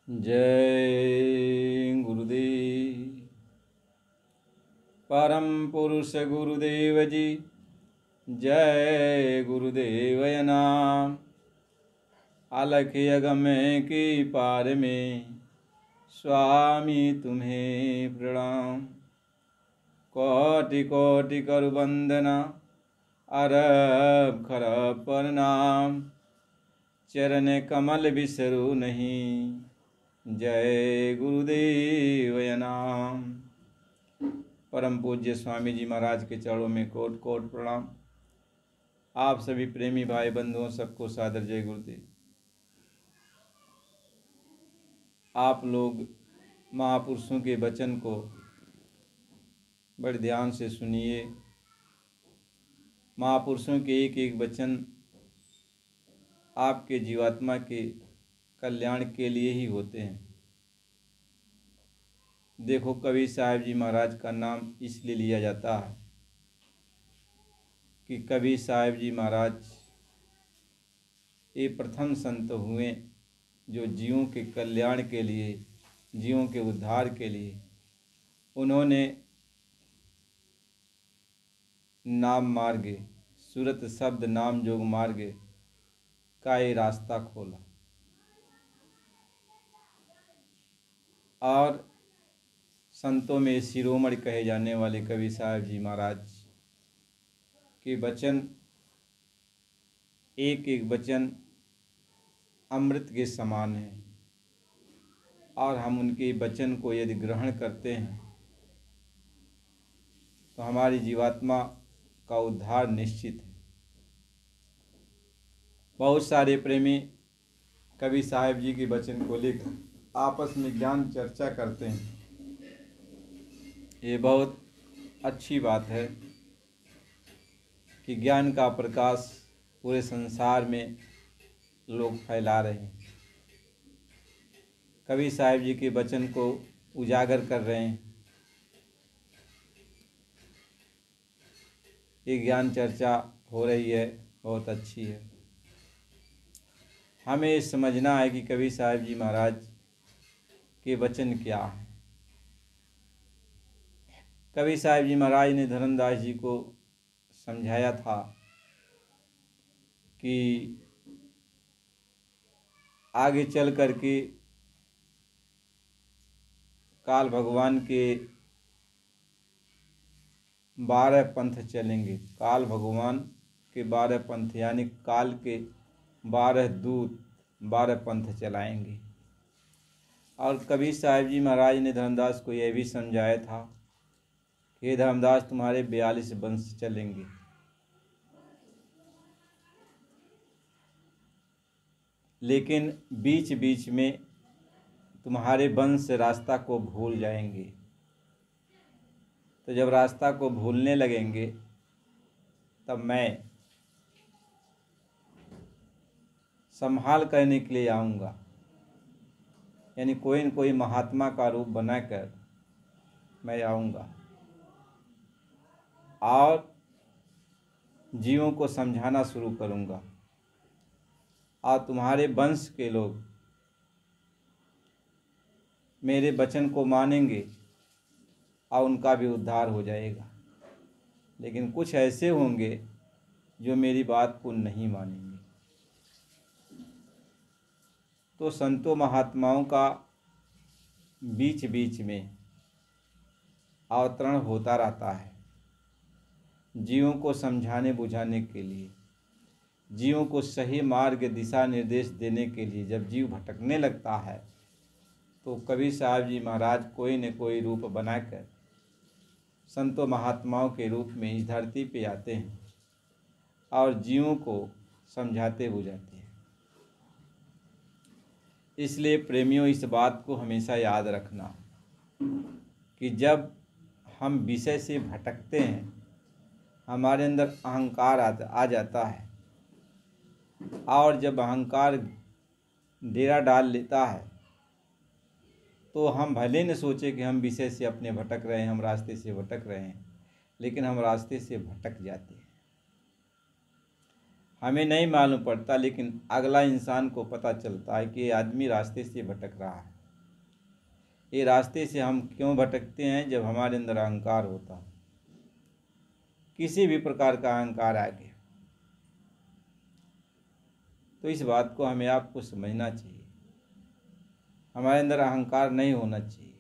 जय गुरुदेव। परम पुरुष गुरुदेव जी, जय गुरुदेव नाम। अलख अगम की पार में स्वामी तुम्हें प्रणाम। कोटि कोटि कर वंदना, अरब खरब प्रणाम। चरण कमल बिसरू नहीं, जय गुरुदेव नाम। परम पूज्य स्वामी जी महाराज के चरणों में कोट कोट प्रणाम। आप सभी प्रेमी भाई बंधुओं सबको सादर जय गुरुदेव। आप लोग महापुरुषों के वचन को बड़े ध्यान से सुनिए। महापुरुषों के एक एक वचन आपके जीवात्मा के कल्याण के लिए ही होते हैं। देखो, कबीर साहब जी महाराज का नाम इसलिए लिया जाता है कि कबीर साहब जी महाराज ये प्रथम संत हुए जो जीवों के कल्याण के लिए, जीवों के उद्धार के लिए उन्होंने नाम मार्ग, सूरत शब्द नाम जोग मार्ग का ये रास्ता खोला। और संतों में शिरोमणि कहे जाने वाले कबीर साहब जी महाराज के वचन, एक एक वचन अमृत के समान है। और हम उनके वचन को यदि ग्रहण करते हैं तो हमारी जीवात्मा का उद्धार निश्चित है। बहुत सारे प्रेमी कबीर साहब जी के वचन को लेकर आपस में ज्ञान चर्चा करते हैं। ये बहुत अच्छी बात है कि ज्ञान का प्रकाश पूरे संसार में लोग फैला रहे हैं, कबीर साहब जी के वचन को उजागर कर रहे हैं। ये ज्ञान चर्चा हो रही है, बहुत अच्छी है। हमें समझना है कि कबीर साहब जी महाराज के वचन क्या है। कबीर साहब जी महाराज ने धर्मदास जी को समझाया था कि आगे चल कर के काल भगवान के 12 पंथ चलेंगे। काल भगवान के 12 पंथ यानी काल के 12 दूत 12 पंथ चलाएंगे। और कबीर साहब जी महाराज ने धर्मदास को यह भी समझाया था कि हे धर्मदास, तुम्हारे 42 वंश चलेंगे। लेकिन बीच बीच में तुम्हारे वंश रास्ता को भूल जाएंगे। तो जब रास्ता को भूलने लगेंगे तब मैं संभाल करने के लिए आऊँगा, यानी कोई न कोई महात्मा का रूप बनाकर मैं आऊँगा और जीवों को समझाना शुरू करूँगा। और तुम्हारे वंश के लोग मेरे वचन को मानेंगे और उनका भी उद्धार हो जाएगा। लेकिन कुछ ऐसे होंगे जो मेरी बात को नहीं मानेंगे। तो संतों महात्माओं का बीच बीच में अवतरण होता रहता है, जीवों को समझाने बुझाने के लिए, जीवों को सही मार्ग दिशा निर्देश देने के लिए। जब जीव भटकने लगता है तो कबीर साहब जी महाराज कोई न कोई रूप बनाकर संतों महात्माओं के रूप में इस धरती पे आते हैं और जीवों को समझाते बुझाते हैं। इसलिए प्रेमियों, इस बात को हमेशा याद रखना कि जब हम विषय से भटकते हैं, हमारे अंदर अहंकार आ जाता है। और जब अहंकार डेरा डाल लेता है तो हम भले न सोचे कि हम विषय से अपने भटक रहे हैं, हम रास्ते से भटक रहे हैं, लेकिन हम रास्ते से भटक जाते हैं। हमें नहीं मालूम पड़ता, लेकिन अगला इंसान को पता चलता है कि ये आदमी रास्ते से भटक रहा है। ये रास्ते से हम क्यों भटकते हैं? जब हमारे अंदर अहंकार होता है, किसी भी प्रकार का अहंकार आ गया, तो इस बात को हमें आपको समझना चाहिए। हमारे अंदर अहंकार नहीं होना चाहिए।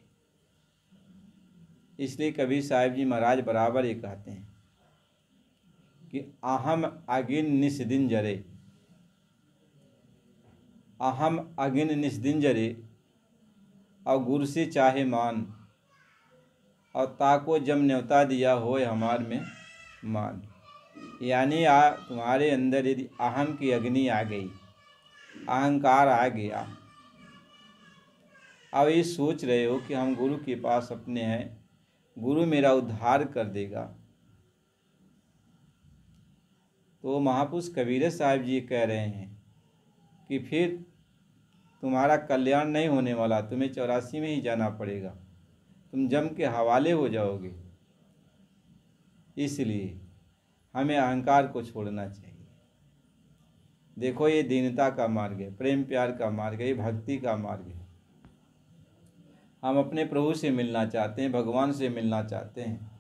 इसलिए कबीर साहिब जी महाराज बराबर ये कहते हैं कि अहम अगिन निस्दिन जरे, अहम अगिन निस्दिन जरे, और गुरु से चाहे मान, और ताको जम न्योता दिया होए हमार में मान। यानी तुम्हारे अंदर यदि अहम की अग्नि आ गई, अहंकार आ गया, अब ये सोच रहे हो कि हम गुरु के पास अपने हैं, गुरु मेरा उद्धार कर देगा, तो महापुरुष कबीर साहिब जी कह रहे हैं कि फिर तुम्हारा कल्याण नहीं होने वाला, तुम्हें 84 में ही जाना पड़ेगा, तुम जम के हवाले हो जाओगे। इसलिए हमें अहंकार को छोड़ना चाहिए। देखो, ये दीनता का मार्ग है, प्रेम प्यार का मार्ग है, ये भक्ति का मार्ग है। हम अपने प्रभु से मिलना चाहते हैं, भगवान से मिलना चाहते हैं,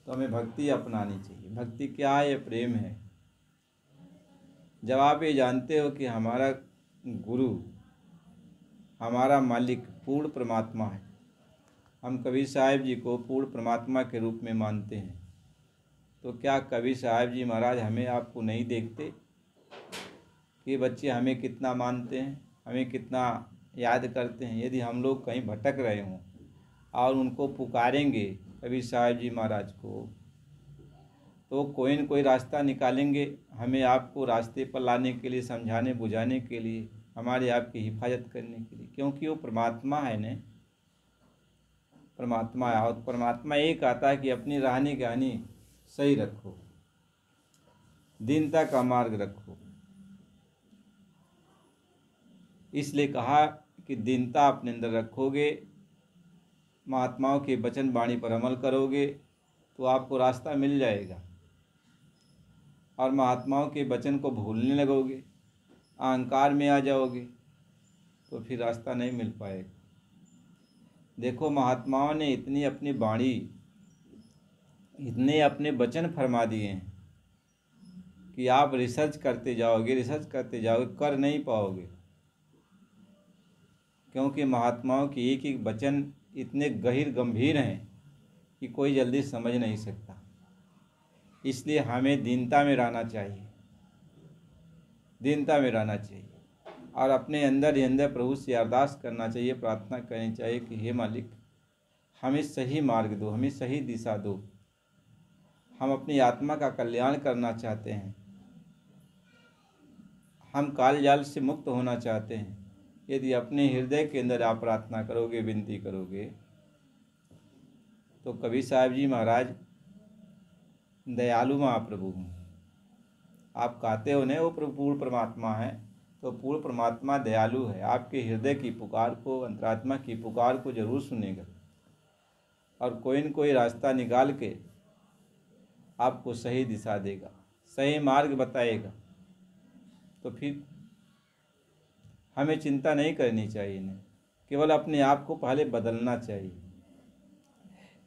तो हमें भक्ति अपनानी चाहिए। भक्ति क्या है? ये प्रेम है। जब आप ये जानते हो कि हमारा गुरु, हमारा मालिक पूर्ण परमात्मा है, हम कबीर साहिब जी को पूर्ण परमात्मा के रूप में मानते हैं, तो क्या कबीर साहिब जी महाराज हमें आपको नहीं देखते कि बच्चे हमें कितना मानते हैं, हमें कितना याद करते हैं? यदि हम लोग कहीं भटक रहे हों और उनको पुकारेंगे कबीर साहिब जी महाराज को, तो कोई न कोई रास्ता निकालेंगे हमें आपको रास्ते पर लाने के लिए, समझाने बुझाने के लिए, हमारे आपकी हिफाजत करने के लिए, क्योंकि वो परमात्मा है न, परमात्मा है। और परमात्मा ये कहता है कि अपनी रहनी गहनी सही रखो, दीनता का मार्ग रखो। इसलिए कहा कि दीनता अपने अंदर रखोगे, महात्माओं के वचन वाणी पर अमल करोगे, तो आपको रास्ता मिल जाएगा। और महात्माओं के वचन को भूलने लगोगे, अहंकार में आ जाओगे, तो फिर रास्ता नहीं मिल पाएगा। देखो, महात्माओं ने इतनी अपनी वाणी, इतने अपने वचन फरमा दिए हैं कि आप रिसर्च करते जाओगे, रिसर्च करते जाओगे, कर नहीं पाओगे, क्योंकि महात्माओं के एक एक वचन इतने गहीर गंभीर हैं कि कोई जल्दी समझ नहीं सकता। इसलिए हमें दीनता में रहना चाहिए, दीनता में रहना चाहिए, और अपने अंदर ही अंदर प्रभु से अरदास करना चाहिए, प्रार्थना करनी चाहिए कि हे मालिक, हमें सही मार्ग दो, हमें सही दिशा दो। हम अपनी आत्मा का कल्याण करना चाहते हैं, हम काल जाल से मुक्त होना चाहते हैं। यदि अपने हृदय के अंदर आप प्रार्थना करोगे, विनती करोगे, तो कबीर साहिब जी महाराज दयालु महाप्रभु हूँ, आप कहते हो न वो पूर्ण परमात्मा है, तो पूर्ण परमात्मा दयालु है। आपके हृदय की पुकार को, अंतरात्मा की पुकार को जरूर सुनेगा, और कोई न कोई रास्ता निकाल के आपको सही दिशा देगा, सही मार्ग बताएगा। तो फिर हमें चिंता नहीं करनी चाहिए, न केवल अपने आप को पहले बदलना चाहिए।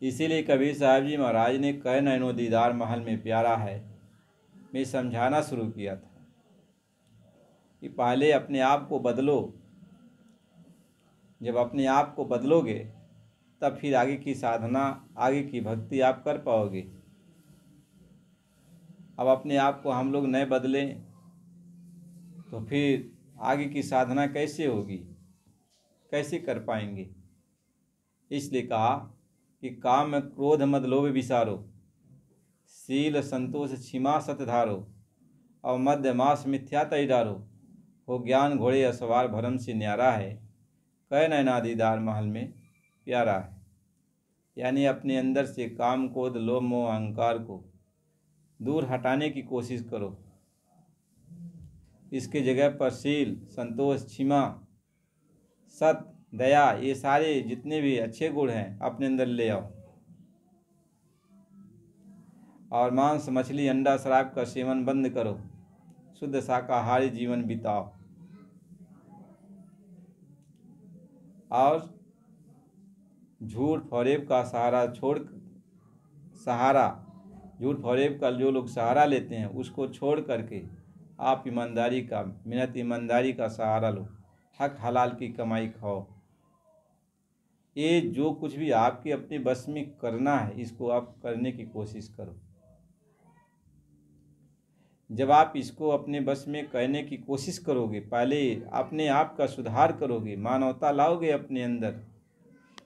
इसीलिए कबीर साहिब जी महाराज ने कह नैनो दीदार महल में प्यारा है मैं समझाना शुरू किया था कि पहले अपने आप को बदलो। जब अपने आप को बदलोगे, तब फिर आगे की साधना, आगे की भक्ति आप कर पाओगे। अब अपने आप को हम लोग नहीं बदलें तो फिर आगे की साधना कैसे होगी, कैसे कर पाएंगे? इसलिए कहा कि काम क्रोध मद लोभ विसारो, शील संतोष क्षमा सत धारो, और मध्य मास मिथ्या तय डारो, हो ज्ञान घोड़े असवार भरम से न्यारा है, कह नैना दीदार महल में प्यारा है। यानी अपने अंदर से काम क्रोध लोभ मोह अहंकार को दूर हटाने की कोशिश करो। इसके जगह पर शील, संतोष, क्षमा, सत, दया, ये सारे जितने भी अच्छे गुण हैं अपने अंदर ले आओ। और मांस, मछली, अंडा, शराब का सेवन बंद करो, शुद्ध शाकाहारी जीवन बिताओ और झूठ फरेब का झूठ फरेब का जो लोग सहारा लेते हैं उसको छोड़ करके आप मेहनत ईमानदारी का सहारा लो, हक हलाल की कमाई खाओ। ये जो कुछ भी आपके अपने बस में करना है इसको आप करने की कोशिश करो। जब आप इसको अपने बस में करने की कोशिश करोगे, पहले अपने आप का सुधार करोगे, मानवता लाओगे अपने अंदर,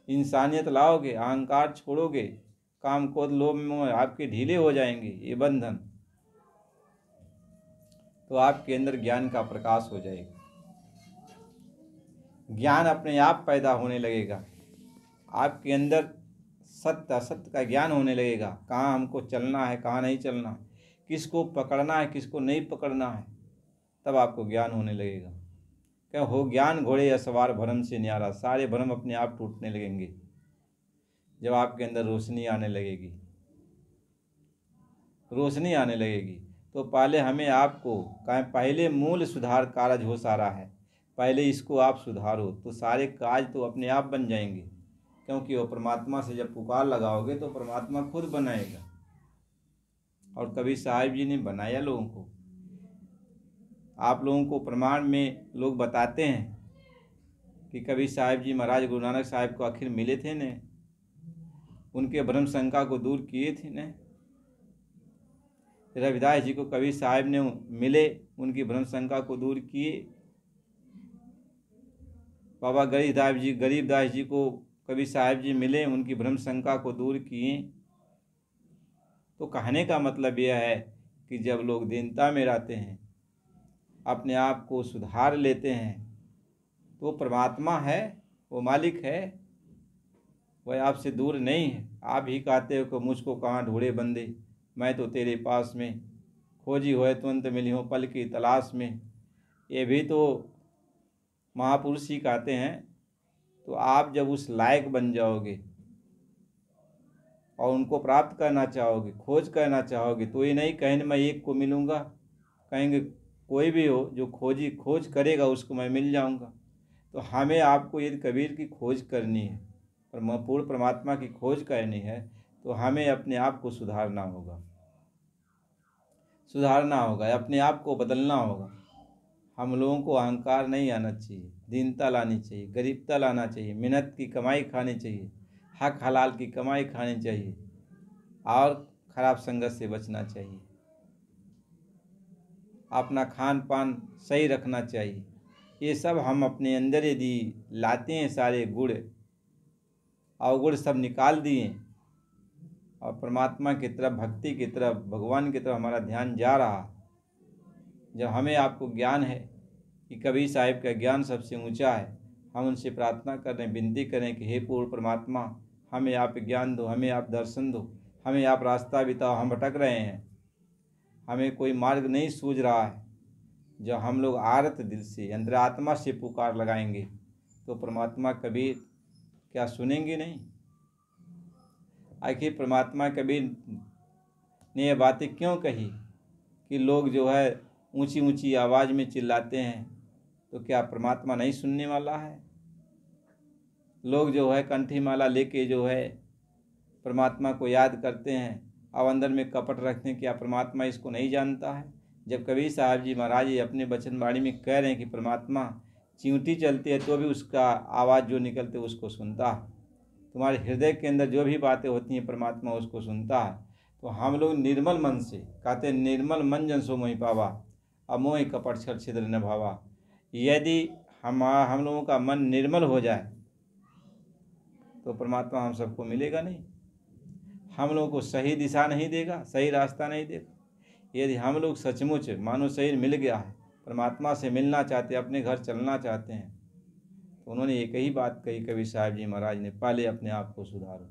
इंसानियत लाओगे, अहंकार छोड़ोगे, काम क्रोध लोभ में आपके ढीले हो जाएंगे ये बंधन, तो आपके अंदर ज्ञान का प्रकाश हो जाएगा। ज्ञान अपने आप पैदा होने लगेगा, आपके अंदर सत्य असत्य का ज्ञान होने लगेगा, कहाँ हमको चलना है कहाँ नहीं चलना है, किसको पकड़ना है किसको नहीं पकड़ना है, तब आपको ज्ञान होने लगेगा। क्या हो ज्ञान घोड़े या सवार भ्रम से न्यारा, सारे भ्रम अपने आप टूटने लगेंगे जब आपके अंदर रोशनी आने लगेगी। तो पहले हमें आपको पहले मूल सुधार कारज हो सारा है, पहले इसको आप सुधारो तो सारे काज तो अपने आप बन जाएंगे, क्योंकि वो परमात्मा से जब पुकार लगाओगे तो परमात्मा खुद बनाएगा। और कबीर साहिब जी ने बनाया लोगों को। आप लोगों को प्रमाण में लोग बताते हैं कि कबीर साहिब जी महाराज गुरु नानक साहिब को आखिर मिले थे ने, उनके भ्रम शंका को दूर किए थे ने। रविदास जी को कबीर साहिब ने मिले, उनकी भ्रम शंका को दूर किए। बाबा गरीबदास जी को कबीर साहिब जी मिले, उनकी भ्रम शंका को दूर किए। तो कहने का मतलब यह है कि जब लोग दीनता में रहते हैं, अपने आप को सुधार लेते हैं, तो परमात्मा है, वो मालिक है, वह आपसे दूर नहीं है। आप ही कहते हो कि मुझको कहाँ ढूंढे बंदे, मैं तो तेरे पास में, खोजी होए तुरंत मिली हो पल की तलाश में। ये भी तो महापुरुष ही कहते हैं। तो आप जब उस लायक बन जाओगे और उनको प्राप्त करना चाहोगे, खोज करना चाहोगे, तो ये नहीं कहेंगे मैं एक को मिलूँगा, कहेंगे कोई भी हो जो खोज करेगा उसको मैं मिल जाऊँगा। तो हमें आपको यदि कबीर की खोज करनी है, पूर्ण परमात्मा की खोज करनी है, तो हमें अपने आप को सुधारना होगा, अपने आप को बदलना होगा। हम लोगों को अहंकार नहीं आना चाहिए, दीनता लानी चाहिए, गरीबता लाना चाहिए, मेहनत की कमाई खानी चाहिए, हक हलाल की कमाई खानी चाहिए और खराब संगत से बचना चाहिए। अपना खान पान सही रखना चाहिए। ये सब हम अपने अंदर यदि लाते हैं, सारे गुण अवगुण सब निकाल दिए और परमात्मा की तरफ, भक्ति की तरफ, भगवान की तरफ हमारा ध्यान जा रहा, जब हमें आपको ज्ञान है कि कबीर साहिब का ज्ञान सबसे ऊंचा है, हम उनसे प्रार्थना करें, विनती करें कि हे पूर्ण परमात्मा, हमें आप ज्ञान दो, हमें आप दर्शन दो, हमें आप रास्ता बताओ। हम भटक रहे हैं, हमें कोई मार्ग नहीं सूझ रहा है। जब हम लोग आरत दिल से, अंतरात्मा से पुकार लगाएंगे तो परमात्मा कबीर क्या सुनेंगे नहीं? आखिर परमात्मा कबीर ने ये बातें क्यों कही कि लोग जो है ऊंची ऊंची आवाज़ में चिल्लाते हैं, तो क्या परमात्मा नहीं सुनने वाला है? लोग जो है कंठी माला लेके जो है परमात्मा को याद करते हैं और अंदर में कपट रखते हैं, क्या परमात्मा इसको नहीं जानता है? जब कबीर साहब जी महाराज ये अपने वचनवाणी में कह रहे हैं कि परमात्मा चींटी चलती है तो भी उसका आवाज़ जो निकलते है उसको सुनता है, तुम्हारे हृदय के अंदर जो भी बातें होती हैं परमात्मा उसको सुनता है। तो हम लोग निर्मल मन से कहते हैं, निर्मल मन जन सो मोहि पावा, अमोहि कपट छल छिद्र न भावा। यदि हम लोगों का मन निर्मल हो जाए तो परमात्मा हम सबको मिलेगा नहीं, हम लोगों को सही दिशा नहीं देगा, सही रास्ता नहीं देगा। यदि हम लोग सचमुच मानो शरीर मिल गया है, परमात्मा से मिलना चाहते हैं, अपने घर चलना चाहते हैं, तो उन्होंने एक ही बात कही कबीर साहब जी महाराज ने, पहले अपने आप को सुधारो।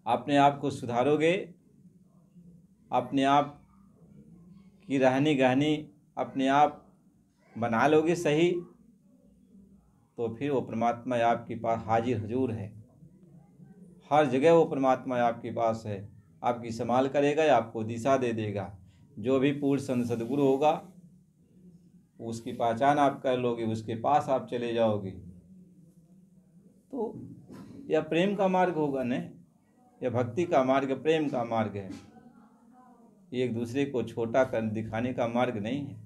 अपने आप को सुधारोगे, अपने आप की रहनी गहनी अपने आप बना लोगे सही, तो फिर वो परमात्मा आपके पास हाजिर हजूर है। हर जगह वो परमात्मा आपके पास है, आपकी संभाल करेगा या आपको दिशा दे देगा। जो भी पूर्ण संत सदगुरु होगा उसकी पहचान आप कर लोगे, उसके पास आप चले जाओगे। तो यह प्रेम का मार्ग होगा न, यह भक्ति का मार्ग, प्रेम का मार्ग है। ये एक दूसरे को छोटा कर दिखाने का मार्ग नहीं है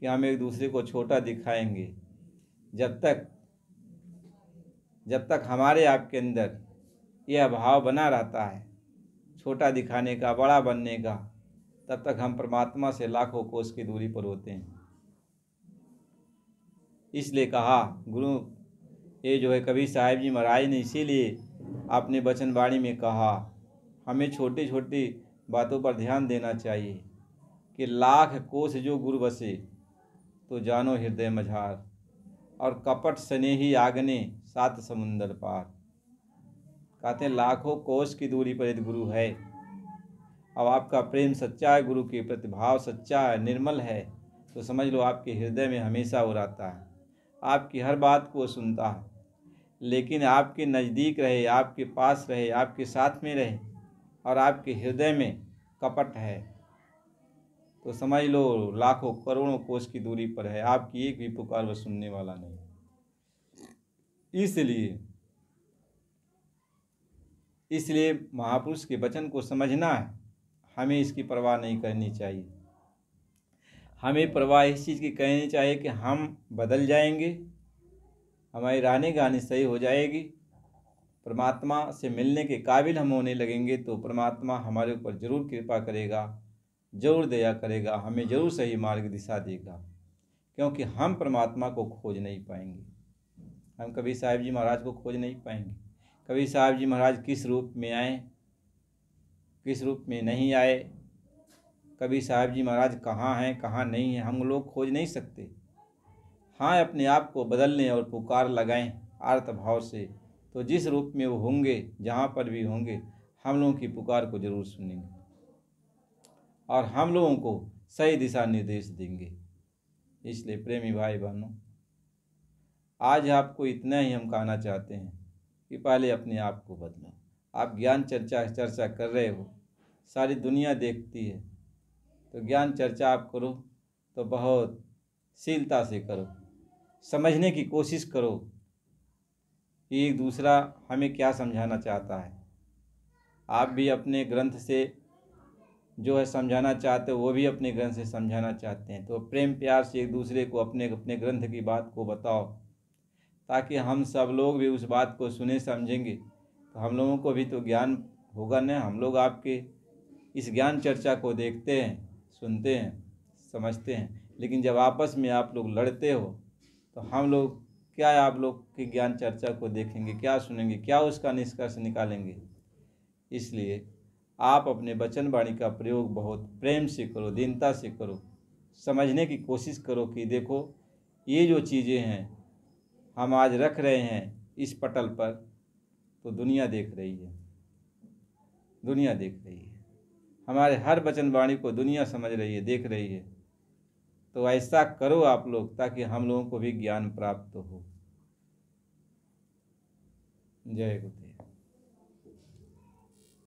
कि हम एक दूसरे को छोटा दिखाएंगे। जब तक हमारे आपके अंदर यह भाव बना रहता है छोटा दिखाने का, बड़ा बनने का, तब तक हम परमात्मा से लाखों कोस की दूरी पर होते हैं। इसलिए कहा गुरु ये जो है कबीर साहिब जी महाराज ने इसीलिए अपने वचन वाणी में कहा हमें छोटी छोटी बातों पर ध्यान देना चाहिए कि लाख कोस जो गुरु बसे तो जानो हृदय मझार, और कपट स्नेही आगने सात समुंदर पार। कहते हैं लाखों कोस की दूरी पर यदि गुरु है, अब आपका प्रेम सच्चा है, गुरु के प्रति भाव सच्चा है, निर्मल है, तो समझ लो आपके हृदय में हमेशा वो रहता है, आपकी हर बात को सुनता है। लेकिन आपके नज़दीक रहे, आपके पास रहे, आपके साथ में रहे और आपके हृदय में कपट है तो समझ लो लाखों करोड़ों कोस की दूरी पर है, आपकी एक भी पुकार वह सुनने वाला नहीं। इसलिए महापुरुष के वचन को समझना है, हमें इसकी परवाह नहीं करनी चाहिए। हमें परवाह इस चीज़ की करनी चाहिए कि हम बदल जाएंगे, हमारी रहने गानी सही हो जाएगी, परमात्मा से मिलने के काबिल हम होने लगेंगे तो परमात्मा हमारे ऊपर जरूर कृपा करेगा, जरूर दया करेगा, हमें जरूर सही मार्ग दिशा देगा। क्योंकि हम परमात्मा को खोज नहीं पाएंगे, हम कबीर साहिब जी महाराज को खोज नहीं पाएंगे। कबीर साहिब जी महाराज किस रूप में आए, किस रूप में नहीं आए, कबीर साहिब जी महाराज कहाँ हैं कहाँ नहीं हैं, हम लोग खोज नहीं सकते। हाँ, अपने आप को बदलने और पुकार लगाएं आर्त भाव से, तो जिस रूप में वो होंगे, जहाँ पर भी होंगे, हम लोगों की पुकार को जरूर सुनेंगे और हम लोगों को सही दिशा निर्देश देंगे। इसलिए प्रेमी भाई बहनों, आज आपको इतना ही हम कहना चाहते हैं कि पहले अपने आप को बदलो। आप ज्ञान चर्चा कर रहे हो, सारी दुनिया देखती है, तो ज्ञान चर्चा आप करो तो बहुत शीलता से करो, समझने की कोशिश करो कि एक दूसरा हमें क्या समझाना चाहता है। आप भी अपने ग्रंथ से जो है समझाना चाहते हो, वो भी अपने ग्रंथ से समझाना चाहते हैं, तो प्रेम प्यार से एक दूसरे को अपने अपने ग्रंथ की बात को बताओ, ताकि हम सब लोग भी उस बात को सुने समझेंगे तो हम लोगों को भी तो ज्ञान होगा न। हम लोग आपके इस ज्ञान चर्चा को देखते हैं, सुनते हैं, समझते हैं, लेकिन जब आपस में आप लोग लड़ते हो तो हम लोग क्या आप लोग की ज्ञान चर्चा को देखेंगे, क्या सुनेंगे, क्या उसका निष्कर्ष निकालेंगे। इसलिए आप अपने वचन वाणी का प्रयोग बहुत प्रेम से करो, दीनता से करो, समझने की कोशिश करो कि देखो ये जो चीज़ें हैं हम आज रख रहे हैं इस पटल पर, तो दुनिया देख रही है, दुनिया देख रही है, हमारे हर वचन वाणी को दुनिया समझ रही है, देख रही है। तो ऐसा करो आप लोग ताकि हम लोगों को भी ज्ञान प्राप्त हो। जय गुरुदेव।